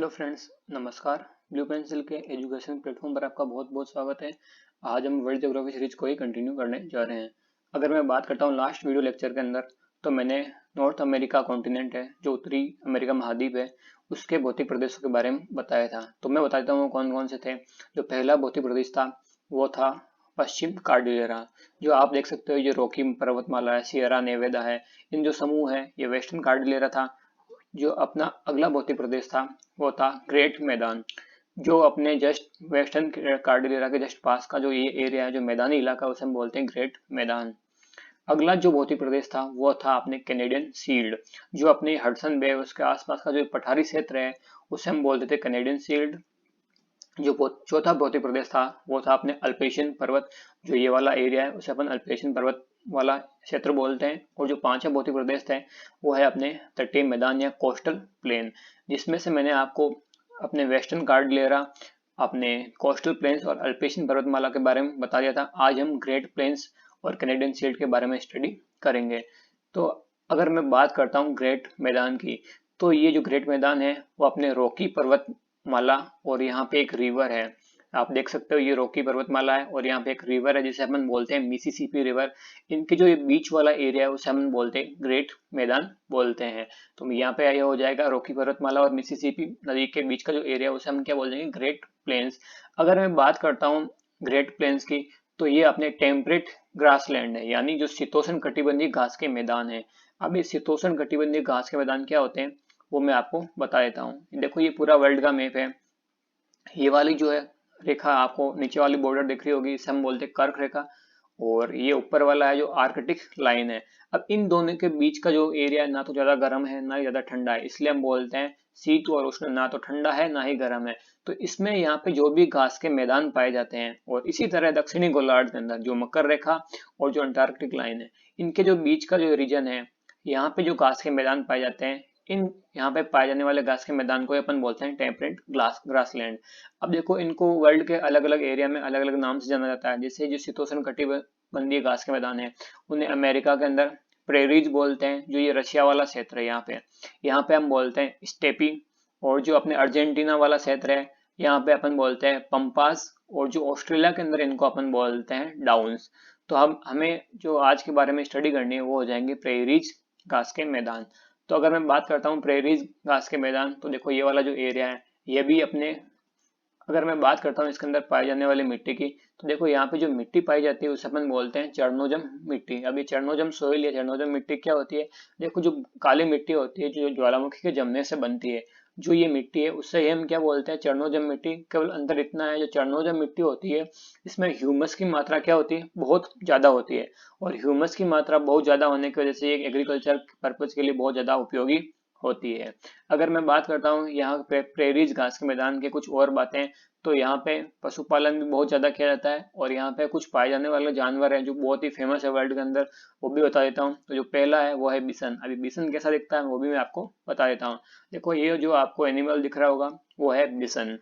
Hello friends, नमस्कार। Blue pencil के education platform पर आपका बहुत बहुत स्वागत है। आज हम वर्ल्ड ज्योग्राफी सीरीज को ही कंटिन्यू करने जा रहे हैं। अगर मैं बात करता हूँ लास्ट वीडियो लेक्चर के अंदर, तो मैंने नॉर्थ अमेरिका कॉन्टिनेंट है, जो उत्तरी अमेरिका महाद्वीप है, उसके भौतिक प्रदेशों के बारे में बताया था। तो मैं बता देता हूँ कौन कौन से थे। जो पहला भौतिक प्रदेश था वो था पश्चिम कार्डिलेरा, जो आप देख सकते हो ये रॉकी पर्वतमाला है, सियरा नेवेदा है। इन जो समूह है ये वेस्टर्न कार्डिलेरा था। जो अपना अगला भौतिक प्रदेश था वो था ग्रेट मैदान, जो अपने जस्ट वेस्टर्न कार्डिलेरा के जस्ट पास का जो ये एरिया है, जो मैदानी इलाका, उसे हम बोलते हैं ग्रेट मैदान। अगला जो भौतिक प्रदेश था वो था अपने कैनेडियन सील्ड, जो अपने हडसन बे उसके आसपास का जो पठारी क्षेत्र है उसे हम बोलते थे कैनेडियन सील्ड। जो चौथा भौतिक प्रदेश था वो था अपने अल्पेशियन पर्वत, जो ये वाला एरिया है उसे अपन अल्पेशियन पर्वत वाला क्षेत्र बोलते हैं। और जो पांचवा भौतिक प्रदेश थे वो है अपने तटीय मैदान या कोस्टल प्लेन, जिसमें से मैंने आपको अपने वेस्टर्न कार्डिलेरा, अपने कोस्टल प्लेन्स और अल्पेशियन पर्वतमाला के बारे में बता दिया था। आज हम ग्रेट प्लेन्स और कैनेडियन शील्ड के बारे में स्टडी करेंगे। तो अगर मैं बात करता हूँ ग्रेट मैदान की, तो ये जो ग्रेट मैदान है वो अपने रॉकी पर्वत माला और यहाँ पे एक रिवर है। आप देख सकते हो ये रॉकी पर्वतमाला है और यहाँ पे एक रिवर है जिसे अपन बोलते हैं मिसिसिपी रिवर। इनके जो ये बीच वाला एरिया है उसे हम बोलते हैं ग्रेट मैदान बोलते हैं। तो यहाँ पे यह हो जाएगा रॉकी पर्वतमाला और मिसिसिपी नदी के बीच का जो एरिया है उसे हम क्या बोल देंगे, ग्रेट प्लेन्स। अगर मैं बात करता हूँ ग्रेट प्लेन्स की, तो ये अपने टेम्परेट ग्रासलैंड है, यानी जो शीतोष्ण कटिबंधीय घास के मैदान है। अब ये शीतोष्ण कटिबंधीय घास के मैदान क्या होते हैं वो मैं आपको बता देता हूँ। देखो ये पूरा वर्ल्ड का मैप है। ये वाली जो है रेखा आपको नीचे वाली बॉर्डर दिख रही होगी, इसे हम बोलते हैं कर्क रेखा। और ये ऊपर वाला है जो आर्कटिक लाइन है। अब इन दोनों के बीच का जो एरिया ना तो ज्यादा गर्म है ना ही ज्यादा ठंडा है, इसलिए हम बोलते हैं शीत और उष्ण। ना तो ठंडा है ना ही गर्म है। तो इसमें यहाँ पे जो भी घास के मैदान पाए जाते हैं, और इसी तरह दक्षिणी गोलार्ध के अंदर जो मकर रेखा और जो अंटार्कटिक लाइन है, इनके जो बीच का जो रीजन है, यहाँ पे जो घास के मैदान पाए जाते हैं, इन यहाँ पे पाए जाने वाले घास के मैदान को अपन बोलते हैं टेम्परेट ग्रासलैंड। अब देखो इनको वर्ल्ड के अलग अलग एरिया में अलग अलग नाम से जाना जाता है। जैसे जो शीतोष्ण कटिबंधीय घास के मैदान है उन्हें अमेरिका के अंदर प्रेरीज बोलते हैं। जो ये रशिया वाला क्षेत्र है यहाँ पे हम बोलते हैं स्टेपी। और जो अपने अर्जेंटीना वाला क्षेत्र है यहाँ पे अपन बोलते हैं पंपास। और जो ऑस्ट्रेलिया के अंदर इनको अपन बोलते हैं डाउन्स। तो हम हमें जो आज के बारे में स्टडी करनी है वो हो जाएंगे प्रेरीज घास के मैदान। तो अगर मैं बात करता हूँ प्रेरीज घास के मैदान, तो देखो ये वाला जो एरिया है ये भी अपने, अगर मैं बात करता हूँ इसके अंदर पाई जाने वाली मिट्टी की, तो देखो यहाँ पे जो मिट्टी पाई जाती है उसे अपन बोलते हैं चर्नोजम मिट्टी। अब ये चर्नोजम सोइल या चर्नोजम मिट्टी क्या होती है? देखो जो काली मिट्टी होती है जो ज्वालामुखी के जमने से बनती है, जो ये मिट्टी है उससे ही हम क्या बोलते हैं, चर्नोजम मिट्टी। केवल अंतर इतना है, जो चर्नोजम मिट्टी होती है इसमें ह्यूमस की मात्रा क्या होती है, बहुत ज्यादा होती है। और ह्यूमस की मात्रा बहुत ज्यादा होने की वजह से ये एग्रीकल्चर पर्पज के लिए बहुत ज्यादा उपयोगी होती है। अगर मैं बात करता हूँ यहाँ पे प्रेरीज घास के मैदान के कुछ और बातें, तो यहाँ पे पशुपालन भी बहुत ज्यादा किया जाता है। और यहाँ पे कुछ पाए जाने वाले जानवर हैं जो बहुत ही फेमस है वर्ल्ड के अंदर, वो भी बता देता हूँ। तो जो पहला है वो है बिसन। अभी बिसन कैसा दिखता है वो भी मैं आपको बता देता हूँ। देखो ये जो आपको एनिमल दिख रहा होगा वो है बिसन।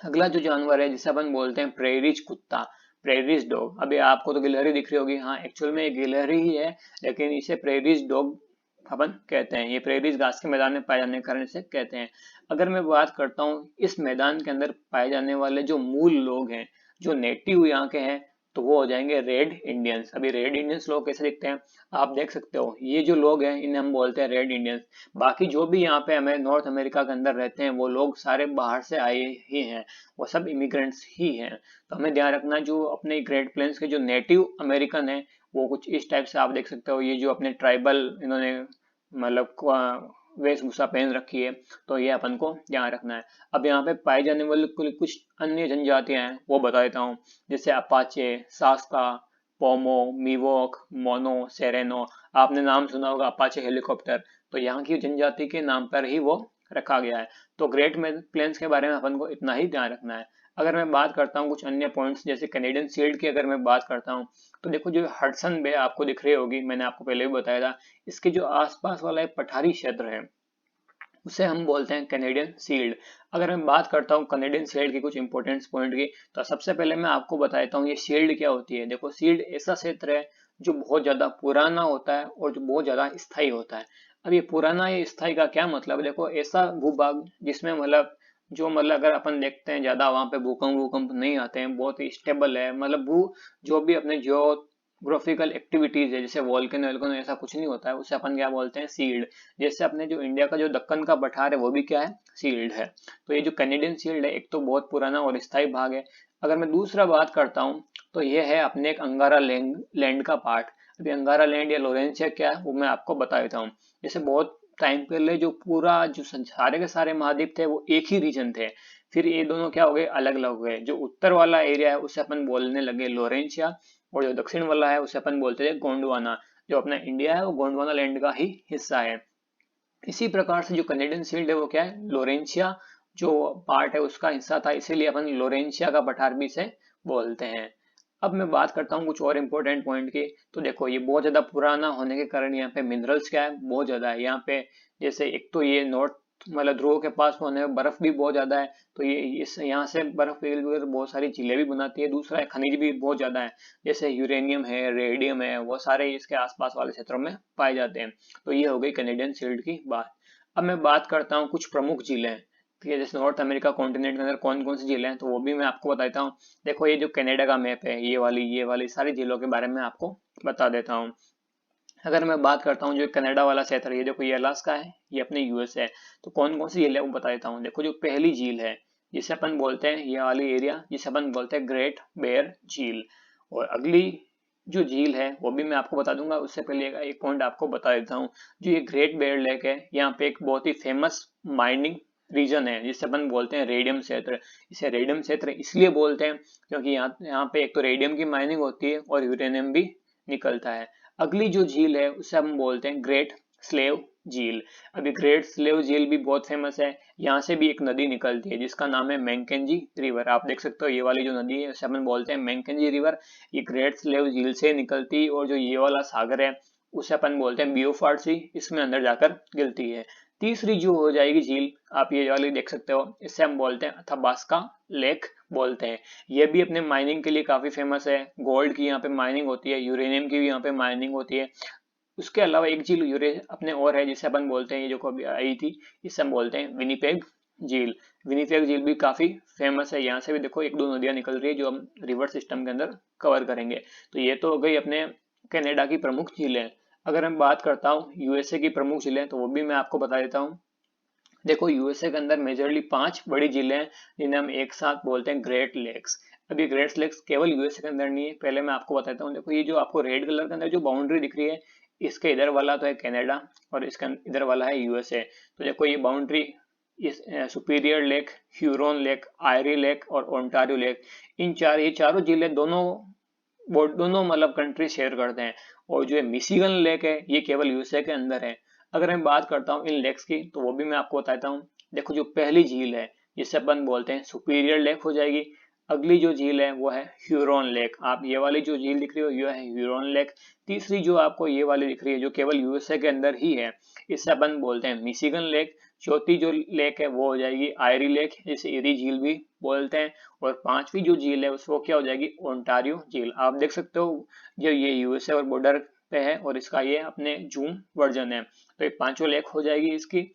अगला जो जानवर है जिसे अपन बोलते हैं प्रेरीज कुत्ता, प्रेरीज डॉग। अभी आपको तो गिलहरी दिख रही होगी, हाँ एक्चुअल में ये गिलहरी ही है, लेकिन इसे प्रेरीज डॉग अपन कहते हैं। ये प्रेरीज घास के मैदान में पाए जाने के कारण इसे कहते हैं। अगर मैं बात करता हूँ इस मैदान के अंदर पाए जाने वाले जो मूल लोग हैं, जो नेटिव यहाँ के हैं, तो वो हो जाएंगे रेड इंडियंस। अभी रेड इंडियंस लोग कैसे दिखते हैं आप देख सकते हो, ये जो लोग हैं इन्हें हम बोलते हैं रेड इंडियंस। बाकी जो भी यहाँ पे हमें नॉर्थ अमेरिका के अंदर रहते हैं वो लोग सारे बाहर से आए ही हैं, वो सब इमिग्रेंट्स ही हैं। तो हमें ध्यान रखना जो अपने ग्रेट प्लेन्स के जो नेटिव अमेरिकन है वो कुछ इस टाइप से आप देख सकते हो। ये जो अपने ट्राइबल इन्होंने मतलब वेशभूषा पहन रखी है, तो ये अपन को ध्यान रखना है। अब यहाँ पे पाए जाने वाले कुछ अन्य जनजातियां हैं वो बता देता हूँ। जैसे अपाचे, सास्ता, पोमो, मिवोक, मोनो, सेरेनो। आपने नाम सुना होगा अपाचे हेलीकॉप्टर, तो यहाँ की जनजाति के नाम पर ही वो रखा गया है। तो ग्रेट प्लेन्स के बारे में अपन को इतना ही ध्यान रखना है। अगर मैं बात करता हूँ कुछ अन्य पॉइंट्स जैसे कैनेडियन शील्ड की, अगर मैं बात करता हूँ, तो देखो जो हडसन बे आपको दिख रही होगी, मैंने आपको पहले भी बताया था, इसके जो आसपास वाला एक पठारी क्षेत्र है उसे हम बोलते हैं कैनेडियन शील्ड। अगर मैं बात करता हूँ कैनेडियन शील्ड की कुछ इंपॉर्टेंट पॉइंट की, तो सबसे पहले मैं आपको बता देता हूँ ये शील्ड क्या होती है। देखो शील्ड ऐसा क्षेत्र है जो बहुत ज्यादा पुराना होता है और जो बहुत ज्यादा स्थायी होता है। अब ये पुराना ये स्थायी का क्या मतलब, देखो ऐसा भूभाग जिसमें मतलब जो मतलब अगर अपन देखते हैं ज्यादा वहां पे भूकंप भूकंप नहीं आते हैं, बहुत ही स्टेबल है, मतलब भू जो भी अपने जियोग्राफिकल एक्टिविटीज है जैसे वॉल्केनो वोल्केनो ऐसा कुछ नहीं होता है, उसे अपन क्या बोलते हैं, सील्ड। जैसे अपने जो इंडिया का जो दक्कन का पठार है वो भी क्या है, सील्ड है। तो ये जो कैनेडियन सील्ड है एक तो बहुत पुराना और स्थायी भाग है। अगर मैं दूसरा बात करता हूँ तो ये है अपने एक अंगारा लैंड का पार्ट। अभी अंगारा लैंड या लोरेंसिया क्या है वो मैं आपको बता देता हूँ। जैसे बहुत टाइम पहले जो पूरा जो सारे के सारे महाद्वीप थे वो एक ही रीजन थे, फिर ये दोनों क्या हो गए, अलग अलग हो गए। जो उत्तर वाला एरिया है उसे अपन बोलने लगे लोरेंशिया, और जो दक्षिण वाला है उसे अपन बोलते थे गोंडवाना। जो अपना इंडिया है वो गोंडवाना लैंड का ही हिस्सा है। इसी प्रकार से जो कनेडियन शील्ड है वो क्या है, लोरेंशिया जो पार्ट है उसका हिस्सा था, इसीलिए अपन लोरेंशिया का पठार भी से बोलते हैं। अब मैं बात करता हूँ कुछ और इम्पोर्टेंट पॉइंट की। तो देखो ये बहुत ज्यादा पुराना होने के कारण यहाँ पे मिनरल्स क्या है, बहुत ज्यादा है यहाँ पे। जैसे एक तो ये नॉर्थ मतलब ध्रुव के पास होने में बर्फ भी बहुत ज्यादा है, तो ये इस यहाँ से बर्फ पिघल बहुत सारी झीलें भी बनाती है। दूसरा है खनिज भी बहुत ज्यादा है, जैसे यूरेनियम है, रेडियम है, वो सारे इसके आसपास वाले क्षेत्रों में पाए जाते हैं। तो ये हो गई कैनेडियन शील्ड की बात। अब मैं बात करता हूँ कुछ प्रमुख झीलें, ठीक है, जैसे नॉर्थ अमेरिका कॉन्टिनेंट के अंदर कौन कौन सी झीलें हैं तो वो भी मैं आपको बताता हूँ। देखो ये जो कनाडा का मैप है, ये वाली सारी झीलों के बारे में आपको बता देता हूँ। अगर मैं बात करता हूँ जो कनाडा वाला क्षेत्र है, ये देखो ये अलास्का है, ये अपने यूएस है। तो कौन कौन सी झील है वो बता देता हूँ। देखो जो पहली झील है जिसे अपन बोलते हैं, ये वाली एरिया जिसे अपन बोलते हैं ग्रेट बेयर झील। और अगली जो झील है वो भी मैं आपको बता दूंगा, उससे पहले एक पॉइंट आपको बता देता हूँ। जो ये ग्रेट बेयर लेक है, यहाँ पे एक बहुत ही फेमस माइनिंग रीजन है जिसे अपन बोलते हैं रेडियम क्षेत्र। इसे रेडियम क्षेत्र इसलिए बोलते हैं क्योंकि यहाँ यहाँ पे एक तो रेडियम की माइनिंग होती है और यूरेनियम भी निकलता है। अगली जो झील है उसे हम बोलते हैं ग्रेट स्लेव झील। अभी ग्रेट स्लेव झील भी बहुत फेमस है, यहाँ से भी एक नदी निकलती है जिसका नाम है मैकेंजी रिवर। आप देख सकते हो ये वाली जो नदी है उसे अपन बोलते हैं मैकेंजी रिवर। ये ग्रेट स्लेव झील से निकलती है, और जो ये वाला सागर है उसे अपन बोलते हैं बियोफार्ड सी, इसमें अंदर जाकर गिरती है। तीसरी जो हो जाएगी झील, आप ये वाली देख सकते हो, इसे हम बोलते हैं अथाबास्का लेक बोलते हैं। ये भी अपने माइनिंग के लिए काफी फेमस है, गोल्ड की यहाँ पे माइनिंग होती है, यूरेनियम की भी यहाँ पे माइनिंग होती है। उसके अलावा एक झील यूरे अपने और है जिसे अपन बोलते हैं, ये जो कभी आई थी, इसे हम बोलते हैं विनीपेग झील। विनीपेग झील भी काफी फेमस है, यहाँ से भी देखो एक दो नदियां निकल रही है जो हम रिवर सिस्टम के अंदर कवर करेंगे। तो ये तो हो गई अपने कनाडा की प्रमुख झीलें। अगर मैं बात करता हूँ यूएसए की प्रमुख झीलें तो वो भी मैं आपको बता देता हूँ। देखो यूएसए के अंदर मेजरली 5 बड़ी झीलें हैं जिन्हें हम एक साथ बोलते हैं ग्रेट लेक्स। अब ये ग्रेट लेक्स केवल यूएसए के अंदर नहीं है, पहले मैं आपको बताता हूँ। देखो ये जो आपको रेड कलर के अंदर जो बाउंड्री दिख रही है, इसके इधर वाला तो है कनाडा और इसका इधर वाला है यूएसए। तो देखो ये बाउंड्री इस superior lake, Huron lake, आयरी lake और ओंटारियो लेक, ये चारों झीलें दोनों मतलब कंट्री शेयर करते हैं। और जो मिशिगन लेक है ये केवल यूएसए के अंदर है। अगर मैं बात करता हूँ इन लेक्स की तो वो भी मैं आपको बताता हूँ। देखो जो पहली झील है जिसे अपन बोलते हैं सुपीरियर लेक हो जाएगी। अगली जो झील है वो है ह्यूरोन लेक, आप ये वाली जो झील दिख रही हो ये है ह्यूरोन लेक। तीसरी जो आपको ये वाली दिख रही है जो केवल यूएसए के अंदर ही है, इसे अपन बोलते हैं मिशिगन लेक। चौथी जो लेक है वो हो जाएगी आयरी लेक, जिसे एरी झील भी बोलते हैं। और पांचवी जो झील है उसको क्या हो जाएगी, ओंटारियो झील। आप देख सकते हो जो ये यूएसए और बॉर्डर पे है और इसका ये अपने जूम वर्जन है। तो ये पांचों लेक हो जाएगी इसकी।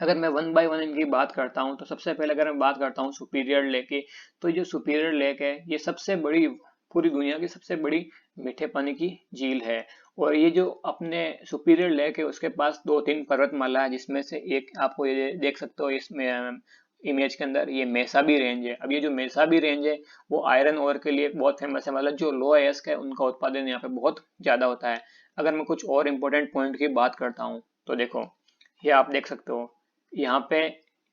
अगर मैं वन बाय वन इनकी बात करता हूँ तो सबसे पहले अगर मैं बात करता हूँ सुपीरियर लेक की, तो ये जो सुपीरियर लेक है ये सबसे बड़ी, पूरी दुनिया की सबसे बड़ी मीठे पानी की झील है। और ये जो अपने सुपीरियर लेक है उसके पास दो तीन पर्वतमाला है, जिसमें से एक आपको ये देख सकते हो इसमें इमेज के अंदर, ये मेसाबी रेंज है। अब ये जो मेसाबी रेंज है वो आयरन ओर के लिए बहुत फेमस है, मतलब जो लो एस्क है उनका उत्पादन यहाँ पे बहुत ज्यादा होता है। अगर मैं कुछ और इम्पोर्टेंट पॉइंट की बात करता हूँ तो देखो ये आप देख सकते हो, यहाँ पे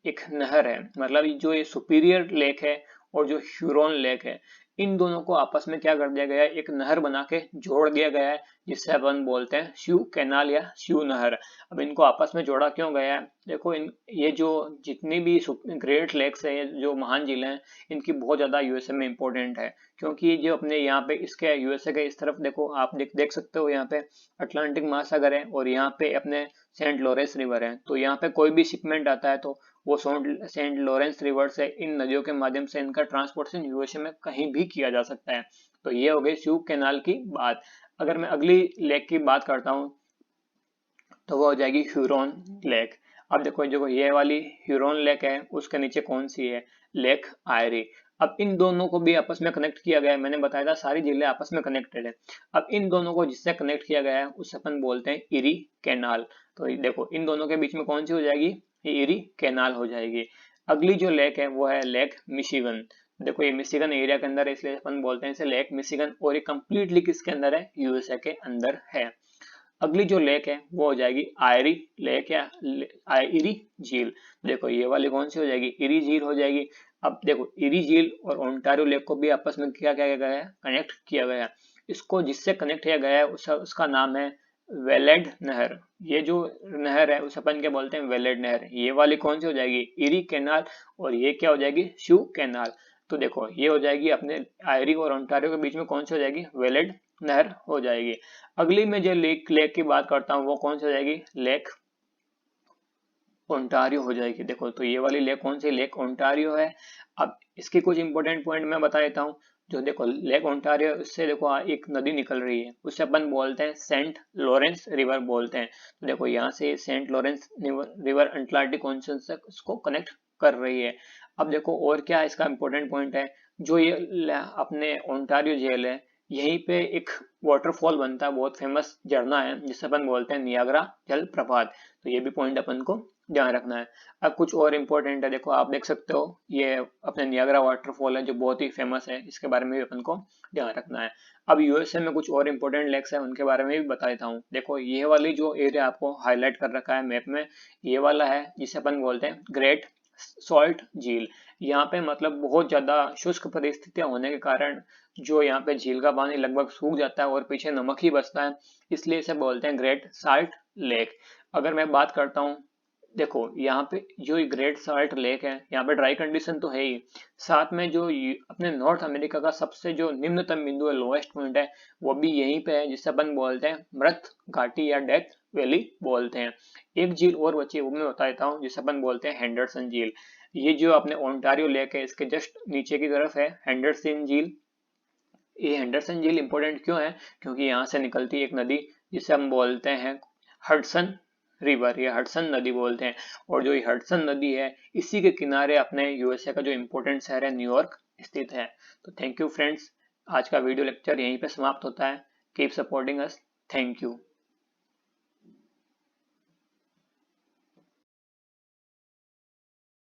एक नहर है, मतलब जो ये सुपीरियर लेक है और जो ह्यूरोन लेक है, इन दोनों को आपस में क्या कर दिया गया है, एक नहर बना के जोड़ दिया गया है, जिससे अपन बोलते हैं स्यू कैनाल या स्यू नहर। अब इनको आपस में जोड़ा क्यों गया है, देखो ये जो जितनी भी ग्रेट लेक्स है, ये जो महान झीलें हैं, इनकी बहुत ज्यादा यूएसए में इंपॉर्टेंट है। क्योंकि जो अपने यहाँ पे इसके यूएसए के इस तरफ देखो, आप देख सकते हो यहाँ पे अटलांटिक महासागर है और यहाँ पे अपने सेंट लॉरेंस रिवर है। तो यहाँ पे कोई भी शिपमेंट आता है तो वो सेंट लॉरेंस रिवर से, इन नदियों के माध्यम से इनका ट्रांसपोर्टेशन यूएसए में कहीं भी किया जा सकता है। तो ये हो गई स्यू कैनाल की बात। अगर मैं अगली लेक की बात करता हूँ तो वो हो जाएगी ह्यूरॉन लेक। अब देखो जो ये वाली ह्यूरॉन लेक है उसके नीचे कौन सी है, लेक आयरी। अब इन दोनों को भी आपस में कनेक्ट किया गया है, मैंने बताया था सारी झीलें आपस में कनेक्टेड है। अब इन दोनों को जिससे कनेक्ट किया गया है उसे अपन बोलते हैं इरी कैनाल। तो देखो इन दोनों के बीच में कौन सी हो जाएगी, ये इरी कैनाल हो जाएगी। अगली जो लेक है वो है लेक मिशिगन। देखो ये मिशिगन एरिया के अंदर है इसलिए अपन बोलते हैं इसे लेक मिशिगन, और ये कंप्लीटली किसके अंदर है, यूएसए के अंदर है। अगली जो लेक है वो हो जाएगी आयरी लेक या इरी झील। देखो ये वाली कौन सी हो जाएगी, इरी झील हो जाएगी। अब देखो इरी झील और ओंटारियो लेक को भी आपस में क्या किया गया है, कनेक्ट किया गया है। इसको जिससे कनेक्ट किया गया है उसका नाम है वेलेड नहर। ये जो नहर है उसे अपन क्या बोलते हैं, वेलेड नहर। ये वाली कौन सी हो जाएगी, इरी कैनाल, और ये क्या हो जाएगी, शू कैनाल। तो देखो ये हो जाएगी अपने आयरी और ओंटारियो के बीच में कौन सी हो जाएगी, वेलेड नहर हो जाएगी। अगली में जो लेक की बात करता हूँ वो कौन सी हो जाएगी, लेक ओंटारियो हो जाएगी। देखो तो ये वाली लेक कौन सी, लेक ओंटारियो है। अब इसकी कुछ इंपॉर्टेंट पॉइंट मैं बता देता हूँ। जो देखो लेक ओंटारियो, उससे देखो एक नदी निकल रही है, उससे अपन बोलते हैं सेंट लॉरेंस रिवर बोलते हैं। तो देखो यहाँ से Saint Lawrence River Atlantic Ocean से उसको कनेक्ट कर रही है। अब देखो और क्या इसका इंपॉर्टेंट पॉइंट है, जो ये अपने ओंटारियो झील है यहीं पे एक वाटरफॉल बनता है, बहुत फेमस झरना है जिसे अपन बोलते हैं नियाग्रा जलप्रपात। तो ये भी पॉइंट अपन को ध्यान रखना है। अब कुछ और इम्पोर्टेंट है, देखो आप देख सकते हो ये अपने नियाग्रा वाटरफॉल है जो बहुत ही फेमस है, इसके बारे में भी अपन को ध्यान रखना है। अब यूएसए में कुछ और इम्पोर्टेंट लेक्स है उनके बारे में भी बता देता हूँ। देखो ये वाली जो एरिया आपको हाईलाइट कर रखा है मैप में, ये वाला है जिसे अपन बोलते हैं ग्रेट सॉल्ट झील। यहाँ पे मतलब बहुत ज्यादा शुष्क परिस्थितियां होने के कारण जो यहाँ पे झील का पानी लगभग सूख जाता है और पीछे नमक ही बचता है, इसलिए इसे बोलते हैं ग्रेट साल्ट लेक। अगर मैं बात करता हूँ, देखो यहाँ पे जो ग्रेट साल्ट लेक है यहाँ पे ड्राई कंडीशन तो है ही, साथ में जो अपने नॉर्थ अमेरिका का सबसे जो निम्नतम बिंदु है, लोएस्ट पॉइंट है, वो भी यहीं पे है जिसे अपन बोलते हैं मृत घाटी या डेथ वैली बोलते हैं। एक झील और बची है वो मैं बता देता हूँ जिसे अपन बोलते हैं हेंडरसन झील। ये जो अपने ओंटारियो लेक है इसके जस्ट नीचे की तरफ है हेंडरसन झील। ये हेंडरसन झील इंपॉर्टेंट क्यों है, क्योंकि यहाँ से निकलती है एक नदी जिसे हम बोलते हैं हडसन रिवर, ये हडसन नदी बोलते हैं। और जो ये हडसन नदी है इसी के किनारे अपने यूएसए का जो इम्पोर्टेंट शहर है न्यूयॉर्क स्थित है। तो थैंक यू फ्रेंड्स, आज का वीडियो लेक्चर यहीं पे समाप्त होता है। Keep supporting us, thank you.